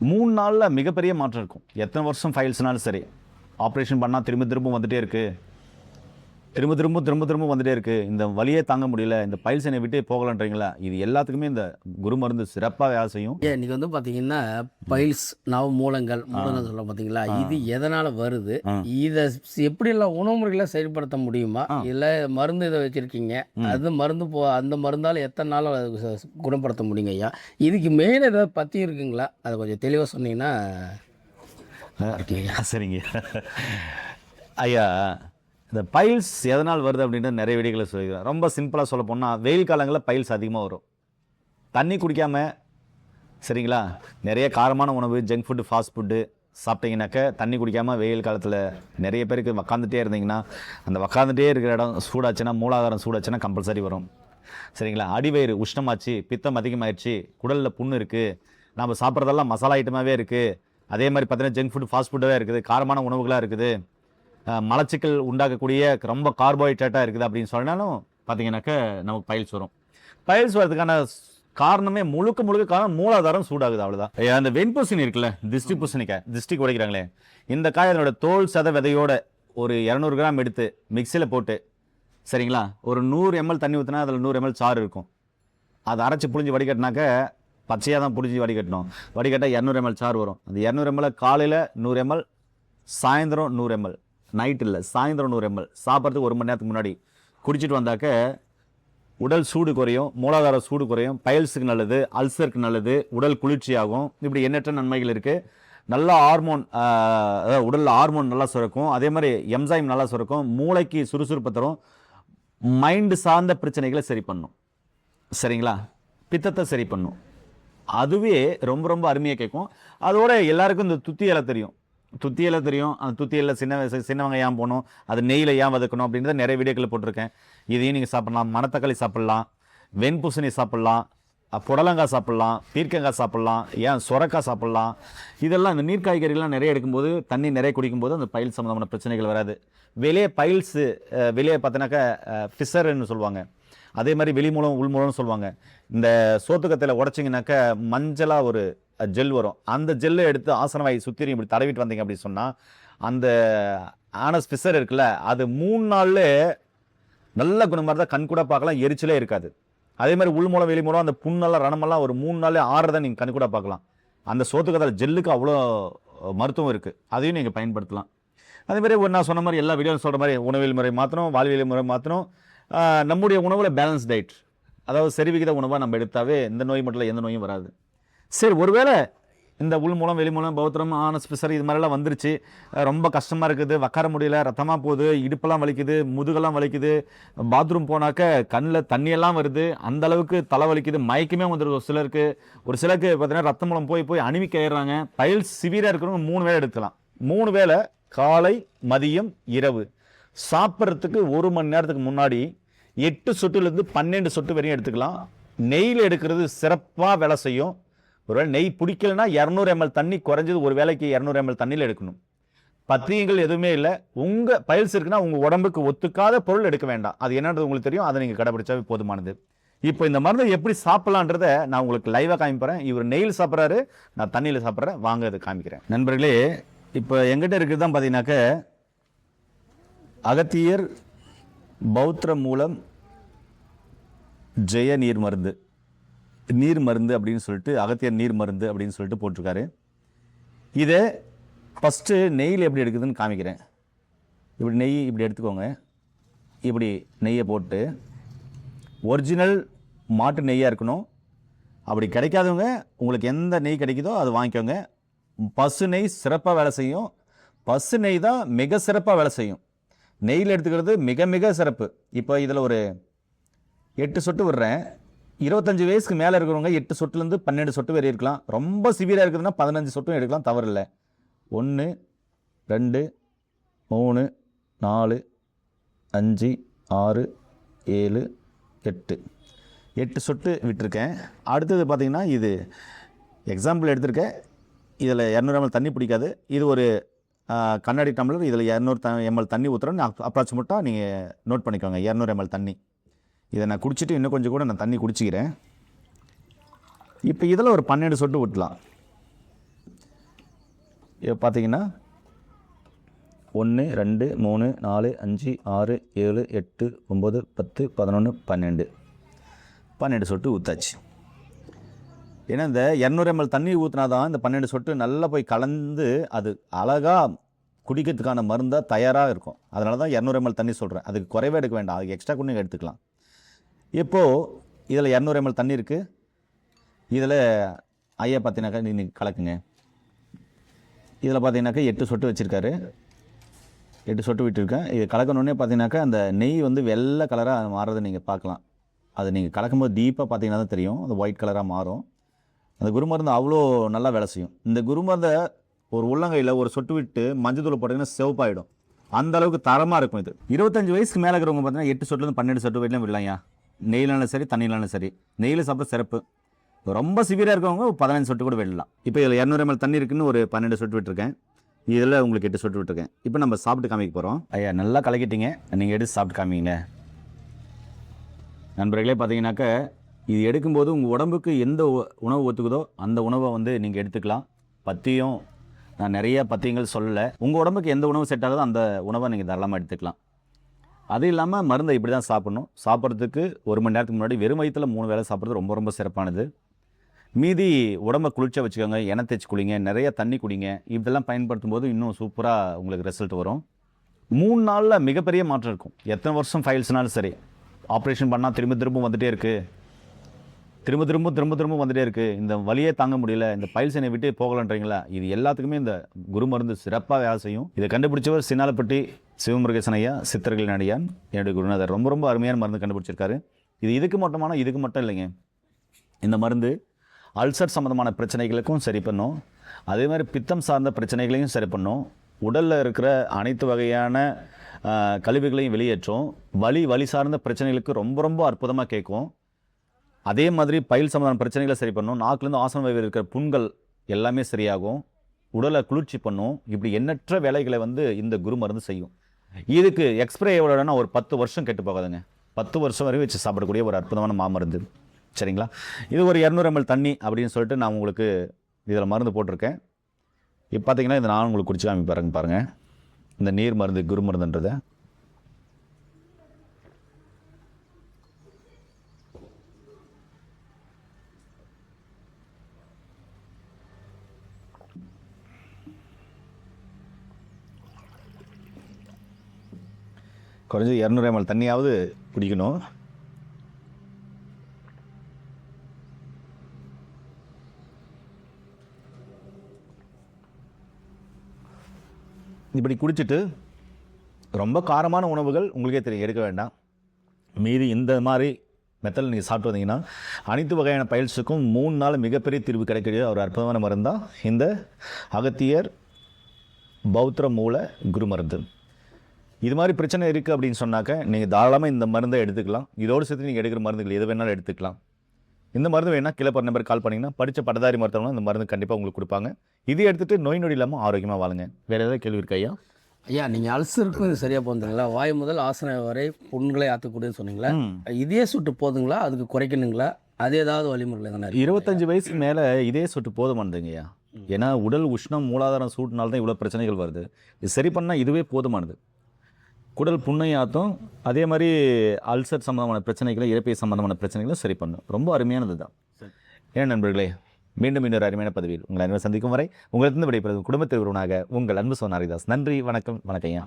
3 நாளில் மிகப்பெரிய மாற்றம் இருக்கும். எத்தனை வருஷம் ஃபைல்ஸ்னாலும் சரி, ஆப்ரேஷன் பண்ணால் திரும்ப திரும்ப வந்துகிட்டே இருக்குது, திரும்ப வந்துட்டே இருக்குது, இந்த வலியே தாங்க முடியல, இந்த பைல்ஸ் என்னை விட்டே போகலன்றீங்களா, இது எல்லாத்துக்குமே இந்த குரு மருந்து சிறப்பாக வேலை செய்யும். இன்றைக்கி வந்து பார்த்தீங்கன்னா பைல்ஸ் மூலங்கள் சொல்ல பார்த்தீங்களா, இது எதனால் வருது, இதை எப்படியெல்லாம் உணவு முறைகளை செயல்படுத்த முடியுமா, இல்லை மருந்து இதை வச்சுருக்கீங்க, அது மருந்து அந்த மருந்தால் எத்தனை நாள் குணப்படுத்த முடியுங்க ஐயா, இதுக்கு மெயின் ஏதாவது பற்றி இருக்குங்களா, அதை கொஞ்சம் தெளிவாக சொன்னீங்கன்னா சரிங்க ஐயா. இந்த பைல்ஸ் எதனால் வருது அப்படின்ற நிறைய வீடியோக்களை சொல்லிக்கிறேன். ரொம்ப சிம்பிளாக சொல்ல போனால் வெயில் காலங்களில் பைல்ஸ் அதிகமாக வரும். தண்ணி குடிக்காமல், சரிங்களா, நிறைய காரமான உணவு, ஜங்க் ஃபுட்டு, ஃபாஸ்ட் ஃபுட்டு சாப்பிட்டீங்கன்னாக்க, தண்ணி குடிக்காமல் வெயில் காலத்தில் நிறைய பேருக்கு உக்காந்துட்டே இருந்தீங்கன்னா, அந்த உக்காந்துட்டே இருக்கிற இடம் சூடாச்சுன்னா, மூலாதாரம் சூடாச்சுன்னா கம்பல்சரி வரும். சரிங்களா, அடிவயிறு உஷ்ணமாச்சு, பித்தம் அதிகமாகிடுச்சு, குடலில் புண்ணு இருக்குது, நம்ம சாப்பிட்றதெல்லாம் மசாலா ஐட்டமாகவே இருக்குது, அதே மாதிரி பார்த்தீங்கன்னா ஜங்க் ஃபுட்டு, ஃபாஸ்ட் ஃபுட்டாகவே இருக்குது, காரமான உணவுகளாக இருக்குது, மலச்சிக்கல் உண்டாக்கக்கூடிய ரொம்ப கார்போஹைட்ரேட்டாக இருக்குது அப்படின்னு சொன்னாலும் பார்த்தீங்கன்னாக்க நமக்கு பைல்ஸ் வரும். பைல்ஸ் வரதுக்கான காரணமே முழுக்க காரணம் மூலாதாரம் சூடாகுது, அவ்வளோதான். அந்த வெண்பூசணி இருக்குல்ல, திஷ்டி பூசணிக்காய், திஷ்டிக்கு உடைக்கிறாங்களே, இந்த காய் அதனோட தோல் சத விதையோட ஒரு 200 கிராம் எடுத்து மிக்சியில் போட்டு, சரிங்களா, ஒரு 100 ml தண்ணி ஊற்றினா அதில் 100 ml சாறு இருக்கும், அதை அரைச்சி புழிஞ்சு வடிகட்டினாக்க, பச்சையாக தான் புழிஞ்சு வடிகட்டணும், வடிகட்டால் 200 ml சாறு வரும். அந்த 200 ml காலையில் 100 ml, சாயந்தரம் 100 ml, நைட் இல்லை சாயந்தரம் 100 ml, சாப்பிட்றதுக்கு 1 மணி நேரத்துக்கு முன்னாடி குடிச்சிட்டு வந்தாக்க உடல் சூடு குறையும், மூலாதார சூடு குறையும், பைல்ஸுக்கு நல்லது, அல்சருக்கு நல்லது, உடல் குளிர்ச்சியாகும், இப்படி எண்ணற்ற நன்மைகள் இருக்குது. நல்ல ஹார்மோன், அதாவது உடலில் ஹார்மோன் நல்லா சுரக்கும், அதே மாதிரி என்சைம் நல்லா சுரக்கும், மூளைக்கு சுறுசுறுப்பு தரும், மைண்டு சார்ந்த பிரச்சனைகளை சரி பண்ணும், சரிங்களா, பித்தத்தை சரி பண்ணும், அதுவே ரொம்ப ரொம்ப அருமையாக கேட்கும். அதோட எல்லாருக்கும் இந்த துத்தி இலை தெரியும், அந்த துத்தி இலை சின்னவங்க ஏன் போகணும், அது நெய்யில் ஏன் வதக்கணும் அப்படின்றத நிறைய வீடியோக்களை போட்டிருக்கேன். இதையும் நீங்கள் சாப்பிட்லாம், மணத்தக்காளி சாப்பிட்லாம், வெண்பூசணி சாப்பிட்லாம், புடலங்காய் சாப்பிட்லாம், பீர்க்கங்காய் சாப்பிட்லாம், ஏன் சொரக்காய் சாப்பிட்லாம். இதெல்லாம் இந்த நீர் காய்கறிகள்லாம் நிறைய எடுக்கும்போது, தண்ணி நிறைய குடிக்கும்போது அந்த பைல்ஸ் சம்மந்தமான பிரச்சனைகள் வராது. வெளியே பைல்ஸு வெளியே பார்த்தினாக்கா ஃபிஷர்ன்னு சொல்லுவாங்க, அதே மாதிரி வெளி மூலம் உள் மூலம்னு சொல்லுவாங்க. இந்த சோத்துக்கத்தில் உடச்சிங்கனாக்க மஞ்சளாக ஒரு ஜெல் வரும், அந்த ஜெல்லை எடுத்து ஆசனவாய் சுற்றி இப்படி தடவிட்டு வந்தீங்க அப்படின்னு சொன்னால், அந்த ஆனஸ் ஃபிஷர் இருக்குல்ல, அது 3 நாளில் நல்ல குணமாக இருந்தால் கண் கூட பார்க்கலாம், எரிச்சலே இருக்காது. அதே மாதிரி உள் மூலம் வெளி மூலம் அந்த புண்ணெல்லாம் ரணமெல்லாம் ஒரு 3 நாளே ஆறுறதை நீங்கள் கண் கூட பார்க்கலாம். அந்த சோத்துக்கத்தில் ஜெல்லுக்கு அவ்வளோ மருத்துவம் இருக்குது, அதையும் நீங்கள் பயன்படுத்தலாம். அதேமாதிரி நான் சொன்ன மாதிரி எல்லா வீடியோவும் சொல்கிற மாதிரி உணவியல் முறை மாற்றணும், வாழ்வியல் முறை மாற்றணும். நம்முடைய உணவில் பேலன்ஸ் டயட், அதாவது சரிவிகித உணவாக நம்ம எடுத்தாவே இந்த நோய் மட்டும் இல்லை, எந்த நோயும் வராது. சரி, ஒருவேளை இந்த உள் மூலம் வெளி மூலம் பௌத்திரம் ஆனஸ் ஃபிஷர் இது மாதிரிலாம் வந்துருச்சு, ரொம்ப கஷ்டமாக இருக்குது, உட்கார முடியல, ரத்தமாக போகுது, இடுப்பெல்லாம் வலிக்குது, முதுகெல்லாம் வலிக்குது, பாத்ரூம் போனாக்க கண்ணில் தண்ணியெல்லாம் வருது, அந்த அளவுக்கு தலை வலிக்குது, மயக்கமே வந்துடுது ஒரு சிலருக்கு பார்த்தீங்கன்னா ரத்த மூலம் போய் அணிவிக்க ஏறுறாங்க. பைல்ஸ் சிவியராக இருக்கிறவங்க 3 வேளை எடுக்கலாம். 3 வேளை, காலை, மதியம், இரவு. சாப்பிட்றதுக்கு 1 மணி நேரத்துக்கு முன்னாடி 8 சொட்டுலேருந்து 12 சொட்டு வரையும் எடுத்துக்கலாம். நெய்யில் எடுக்கிறது சிறப்பாக வேலை செய்யும். ஒருவேளை நெய் பிடிக்கலன்னா 200 ml தண்ணி, குறைஞ்சது ஒரு வேளைக்கு 200 ml தண்ணியில் எடுக்கணும். பத்தியங்கள் எதுவுமே இல்லை. உங்கள் பைல்ஸ் இருக்குன்னா உங்கள் உடம்புக்கு ஒத்துக்காத பொருள் எடுக்க வேண்டாம், அது என்னன்றது உங்களுக்கு தெரியும், அதை நீங்கள் கடைபிடிச்சாவே போதுமானது. இப்போ இந்த மருந்தை எப்படி சாப்பிட்லான்றதை நான் உங்களுக்கு லைவாக காமிப்பறேன். இவர் நெய்யில் சாப்பிட்றாரு, நான் தண்ணியில் சாப்பிட்றேன், வாங்க அதை காமிக்கிறேன். நண்பர்களே, இப்போ எங்கிட்ட இருக்கிறது தான் பார்த்தீங்கன்னாக்க அகத்தியர் பௌத்திர மூலம் ஜெய நீர் மருந்து அப்படின்னு சொல்லிட்டு, அகத்தியர் நீர் மருந்து அப்படின்னு சொல்லிட்டு போட்டிருக்காரு. இதை ஃபஸ்ட்டு நெய்யில் எப்படி எடுக்குதுன்னு காமிக்கிறேன். இப்படி நெய் இப்படி எடுத்துக்கோங்க, இப்படி நெய்யை போட்டு, ஒரிஜினல் மாட்டு நெய்யாக இருக்கணும். அப்படி கிடைக்காதவங்க உங்களுக்கு எந்த நெய் கிடைக்குதோ அது வாங்கிக்கோங்க. பசு நெய் சிறப்பாக வேலை செய்யும், பசு நெய் தான் மிக சிறப்பாக வேலை செய்யும். நெய்யில் எடுத்துக்கிறது மிக மிக சிறப்பு. இப்போ இதில் ஒரு 8 சொட்டு விடுறேன். 25 வயசுக்கு மேலே இருக்கிறவங்க 8 சொட்டுலேருந்து 12 சொட்டு வரை இருக்கலாம். ரொம்ப சிவியராக இருக்குதுன்னா 15 சொட்டும் எடுக்கலாம், தவறில்லை. 1 2 3 4 5 6 7 8 சொட்டு விட்டுருக்கேன். அடுத்தது பார்த்திங்கன்னா, இது எக்ஸாம்பிள் எடுத்திருக்கேன். இதில் 200 ml தண்ணி பிடிக்காது. இது ஒரு கண்ணாடி டம்ளர், இதில் 200 ml தண்ணி ஊற்றுறோன்னு அப்ராக்சிமேட்டாக நீங்கள் நோட் பண்ணிக்கோங்க. 200 ml தண்ணி. இதை நான் குடிச்சிட்டு இன்னும் கொஞ்சம் கூட நான் தண்ணி குடிச்சிக்கிறேன். இப்போ இதில் ஒரு 12 சொட்டு விட்டலாம். இப்போ பார்த்தீங்கன்னா 1 2 3 4 5 6 7 8 9 10 11 12 சொட்டு ஊற்றாச்சு. ஏன்னா இந்த 200 ml தண்ணி ஊற்றினா தான் இந்த 12 சொட்டு நல்லா போய் கலந்து அது அழகாக குடிக்கிறதுக்கான மருந்தாக தயாராக இருக்கும். அதனால தான் 200 ml தண்ணி சொல்கிறேன். அதுக்கு குறைவே எடுக்க வேண்டாம், அதுக்கு எக்ஸ்ட்ரா கூட நீங்கள் எடுத்துக்கலாம். இப்போது இதில் 200 ml தண்ணி இருக்குது. இதில் ஐயா பார்த்தீங்கன்னாக்கா நீங்கள் கலக்குங்க. இதில் பார்த்தீங்கன்னாக்கா 8 சொட்டு வச்சுருக்காரு, 8 சொட்டு விட்டுருக்கேன். இது கலக்கணுன்னே பார்த்தீங்கன்னாக்கா அந்த நெய் வந்து வெள்ளை கலராக மாறுறதை நீங்கள் பார்க்கலாம். அது நீங்கள் கலக்கும்போது டீப்பாக பார்த்தீங்கன்னா தான் தெரியும், அது ஒயிட் கலராக மாறும். அந்த குருமருந்து அவ்வளோ நல்லா வேலை செய்யும். இந்த குருமருந்தை ஒரு உள்ளங்கையில் ஒரு சொட்டு விட்டு மஞ்சள் தூள் போட்டிங்கன்னா சிவப்பாயிடும். அந்த அளவுக்கு தரமாக இருக்கும் இது. 25 வயசுக்கு மேலே இருக்கிறவங்க பார்த்தீங்கன்னா 8 சொட்டுலேருந்து 12 சொட்டு வரையிலும் விடலாம்யா. நெய்யிலாலும் சரி தண்ணியிலாலும் சரி. நெய்யில் சாப்பிட சிறப்பு. ரொம்ப சிவியராக இருக்கவங்க 15 சொட்டு கூட விடலாம். இப்போ இதில் 200 ml தண்ணி இருக்குன்னு ஒரு 12 சொட்டு விட்டுருக்கேன். இதில் உங்களுக்கு 8 சொட்டு விட்டுருக்கேன். இப்போ நம்ம சாப்பிட்டு காமிக்க போகிறோம். ஐயா நல்லா கலக்கிட்டீங்க, நீங்கள் எடுத்து சாப்பிட்டு காமிங்க. நண்பர்களே பார்த்தீங்கன்னாக்கா இது எடுக்கும்போது உங்கள் உடம்புக்கு எந்த உணவு ஒத்துக்குதோ அந்த உணவை வந்து நீங்கள் எடுத்துக்கலாம். பத்தியம் நான் நிறைய பத்தியங்கள் சொல்லலை. உங்கள் உடம்புக்கு எந்த உணவு செட் ஆகுதோ அந்த உணவை நீங்கள் தாராளமாக எடுத்துக்கலாம். அது இல்லாமல் மருந்தை இப்படி தான் சாப்பிட்ணும். சாப்பிட்றதுக்கு 1 மணி நேரத்துக்கு முன்னாடி வெறும் வயிற்றில் 3 வேளை சாப்பிட்றது ரொம்ப ரொம்ப சிறப்பானது. மீதி உடம்பை குளிர்ச்சியாக வச்சுக்கோங்க, எண்ணெய் தேய்ச்சி குளிங்க, நிறைய தண்ணி குடிங்க. இதெல்லாம் பயன்படுத்தும் போது இன்னும் சூப்பராக உங்களுக்கு ரிசல்ட் வரும். 3 நாளில் மிகப்பெரிய மாற்றம் இருக்கும். எத்தனை வருஷம் ஃபைல்ஸ்னாலும் சரி, ஆப்ரேஷன் பண்ணால் திரும்ப வந்துகிட்டே இருக்குது, திரும்ப வந்துகிட்டே இருக்குது, இந்த வலியே தாங்க முடியல, இந்த பைல்ஸ் என்னை விட்டு போகலன்றீங்களா, இது எல்லாத்துக்குமே இந்த குரு மருந்து சிறப்பாக வேலை செய்யும். இதை கண்டுபிடிச்சவர் சின்னாலப்பட்டி சிவமுருகேசன் ஐயா, சித்தர்களின் அடியான், என்னுடைய குருநாதர். ரொம்ப ரொம்ப அருமையான மருந்து கண்டுபிடிச்சிருக்காரு. இது இதுக்கு மட்டும் இல்லைங்க. இந்த மருந்து அல்சர் சம்மந்தமான பிரச்சனைகளுக்கும் சரி பண்ணும், அதே மாதிரி பித்தம் சார்ந்த பிரச்சனைகளையும் சரி பண்ணும், உடலில் இருக்கிற அனைத்து வகையான கழிவுகளையும் வெளியேற்றும், வலி சார்ந்த பிரச்சனைகளுக்கு ரொம்ப ரொம்ப அற்புதமாக கேட்கும். அதே மாதிரி பைல் சம்மந்தமான பிரச்சனைகளை சரி பண்ணும், நாக்குலேருந்து ஆசன வாயில் இருக்கிற புண்கள் எல்லாமே சரியாகும், உடலை குளிர்ச்சி பண்ணும். இப்படி எண்ணற்ற வேலைகளை வந்து இந்த குரு மருந்து செய்யும். இதுக்கு எக்ஸ்பிரே எவ்வளோனா ஒரு 10 வருஷம் கெட்டு போகாதுங்க. 10 வருஷம் வரை வச்சு சாப்பிடக்கூடிய ஒரு அற்புதமான மாமருந்து. சரிங்களா? இது ஒரு 200 ml தண்ணி அப்படின்னு சொல்லிட்டு நான் உங்களுக்கு இதில் மருந்து போட்டிருக்கேன். இப்போ பார்த்தீங்கன்னா இதை நான் உங்களுக்கு குடிச்சு காமி பாருங்கள். இந்த நீர் மருந்து குரு மருந்துன்றதை குறைஞ்சது 200 ml தண்ணியாவது குடிக்கணும். இப்படி குடிச்சிட்டு ரொம்ப காரமான உணவுகள் உங்களுக்கே தெரியும், எடுக்க வேண்டாம். மீதி இந்த மாதிரி மெத்தடில் நீங்கள் சாப்பிட்டு வந்தீங்கன்னா அனைத்து வகையான பயில்ஸுக்கும் 3 நாள் மிகப்பெரிய தீர்வு கிடைக்கக்கூடிய ஒரு அற்புதமான மருந்தான் இந்த அகத்தியர் பௌத்திர மூல குரு மருந்து. இது மாதிரி பிரச்சனை இருக்குது அப்படின்னு சொன்னாக்க நீங்கள் தாராளமாக இந்த மருந்தை எடுத்துக்கலாம். இதோடு சேர்த்து நீங்கள் எடுக்கிற மருந்துகள் எது வேணாலும் எடுத்துக்கலாம். இந்த மருந்து வேணால் கீழே போகிற நம்பருக்கு கால் பண்ணிங்கன்னா படித்த பட்டதாரி மருத்துவம் இந்த மருந்து கண்டிப்பாக உங்களுக்கு கொடுப்பாங்க. இதை எடுத்துகிட்டு நோய் நொடி இல்லாமல் ஆரோக்கியமாக வாழுங்க. வேறு ஏதாவது கேள்வி இருக்கா ஐயா? ஐயா, நீங்கள் அல்சருக்கும் இது சரியாக போகுதுங்களா? வாய் முதல் ஆசனம் வரை புண்களை ஆற்றக்கூடியன்னு சொன்னீங்களா? இதே சுட்டு போதுங்களா, அதுக்கு குறைக்கணுங்களா, அது ஏதாவது வழிமுறையில் தானே? 25 வயசுக்கு மேலே இதே சொட்டு போதுமானதுங்க ஐயா. ஏன்னா உடல் உஷ்ணம் மூலாதாரம் சூட்டினால்தான் தான் இவ்வளோ பிரச்சனைகள் வருது. இது சரி பண்ணால் இதுவே போதுமானது. குடல் புண்ணையாற்றும், அதே மாதிரி அல்சர் சம்மந்தமான பிரச்சனைகளை, இறப்பை சம்மந்தமான பிரச்சனைகளும் சரி பண்ணும். ரொம்ப அருமையானது தான். ஏன் நண்பர்களே, மீண்டும் இன்னொரு அருமையான பதவியில் உங்களை அனைவரும் சந்திக்கும் வரை உங்களிடத்திலிருந்து விடைபெறுவது குடும்பத்தில் ஒருவனாக உங்கள் அன்பு சோனாரிதாஸ். நன்றி, வணக்கம். வணக்கம் ஐயா.